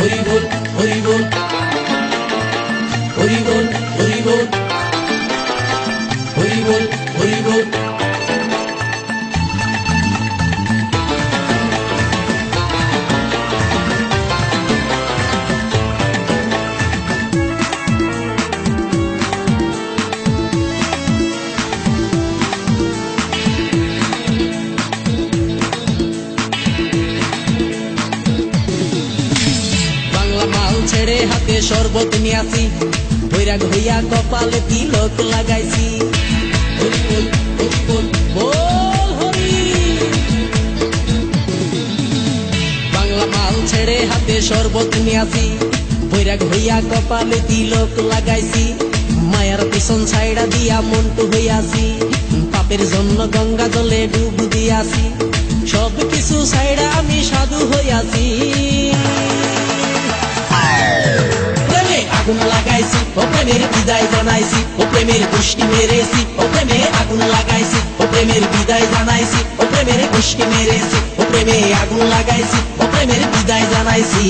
হরি বল হরি বল হরি বল হরি বল হরি বল হরি বল। ছেড়ে হাতে শরবত নিয়াছি, বৈরাগ হইয়া কপালে তিলক লাগাইছি। হরি বল হরি বল বল হরি। বাংলা মাল ছেড়ে হাতে শরবত নিয়াছি, বৈরাগ হইয়া কপালে তিলক লাগাইছি। মায়ার পিছন ছাইড়া দিয়া মন্টু হইয়াছি, পাপের জন্য গঙ্গা জলে ডুব দিয়াছি। সব কিছু ছাইড়া আমি সাধু হইয়াছি। আগুন লাগাইছি ও প্রেমের বিদায় জানাইছি, ও প্রেমের গোষ্ঠী মেরেছি, ও প্রেমে আগুন লাগাইছি, ও প্রেমের বিদায় জানাইছি, ও প্রেমের গোষ্ঠী মেরেছি, ও প্রেমে আগুন লাগাইছি, ও প্রেমের বিদায় জানাইছি।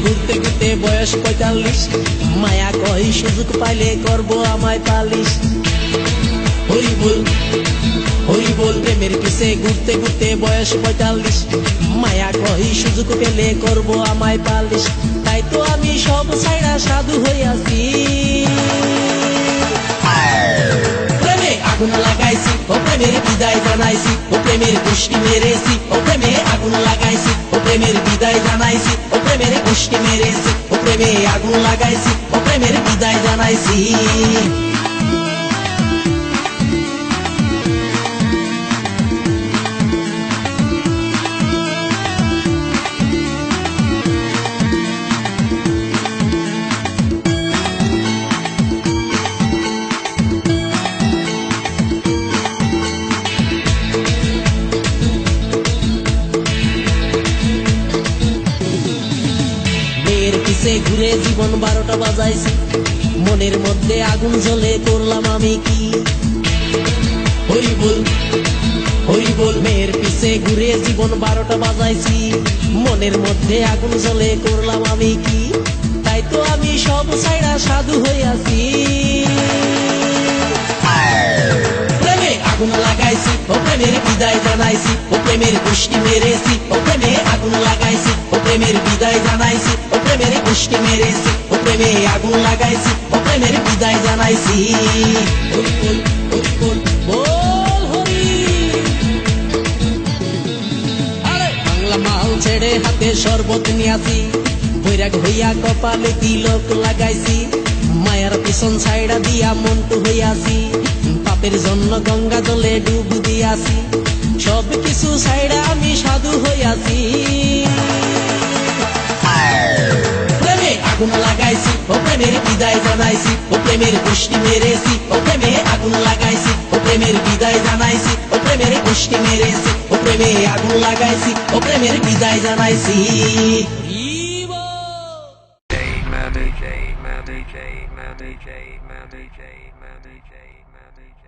ঘুরতে ঘুরতে বয়স ৪৫, মায়া কই সুযোগ পাইলে করব আমায় পালিশ। হরি বল হরি বল। প্রেমের পিছে ঘুরতে ঘুরতে বয়স ৪৫, মায়া কই সুযোগ পেলে করব আমায় পালিশ। তাই তো আমি সব ছাইড়া সাধু হইয়াছি। প্রেমে আগুন লাগাইছি ও প্রেমের বিদায় জানাইছি, ও প্রেমের গোষ্ঠী মেরেছি, ও প্রেমে আগুন লাগাইছি, ও প্রেমের বিদায় জানাইছি, ও প্রেমের গোষ্ঠী মেরেছি, ও প্রেমে আগুন লাগাইছি, ও প্রেমের বিদায় জানাইছি। ঘুরে জীবন ১২টা বাজাইছি, মনের মধ্যে আগুন জ্বলে করলাম আমি কি। হরি বল হরি বল। মেয়ের পিছে ঘুরে জীবন ১২টা বাজাইছি, মনের মধ্যে আগুন জ্বলে করলাম আমি কি। তাই তো আমি সব ছাইড়া সাধু হইয়াছি। প্রেমে আগুন লাগাইছি ও প্রেমের বিদায় জানাইছি, ও প্রেমের গোষ্ঠী মেরেছি, ও প্রেমে আগুন লাগাইছি, ও প্রেমের বিদায় জানাইছি, ও প্রেমের গোষ্ঠী মেরেছি, ও প্রেমে আগুন লাগাইছি, ও প্রেমের বিদায় জানাইছি। হরি বল হরি বল বল হরি। আরে বাংলা মাল ছেড়ে হাতে শরবত নিয়াছি, বৈরাগ হইয়া কপালে তিলক লাগাইছি। মায়ার পিছন ছাইড়া দিয়া মন্টু হইয়াছি, পাপের জন্য গঙ্গা জলে ডুব দিয়াছি। সব কিছু ছাইড়া আমি সাধু হইয়াছি। প্রেমে আগুন লাগাইছি ও প্রেমের বিদায় জানাইছি, ও প্রেমের গোষ্ঠী মেরেছি, ও প্রেমে আগুন লাগাইছি, ও প্রেমের বিদায় জানাইছি, ও প্রেমের গোষ্ঠী মেরেছি, ও প্রেমে আগুন লাগাইছি, ও প্রেমের বিদায় জানাইছি। Mandy J, Mandy J, Mandy J, Mandy J, Mandy J, Mandy J.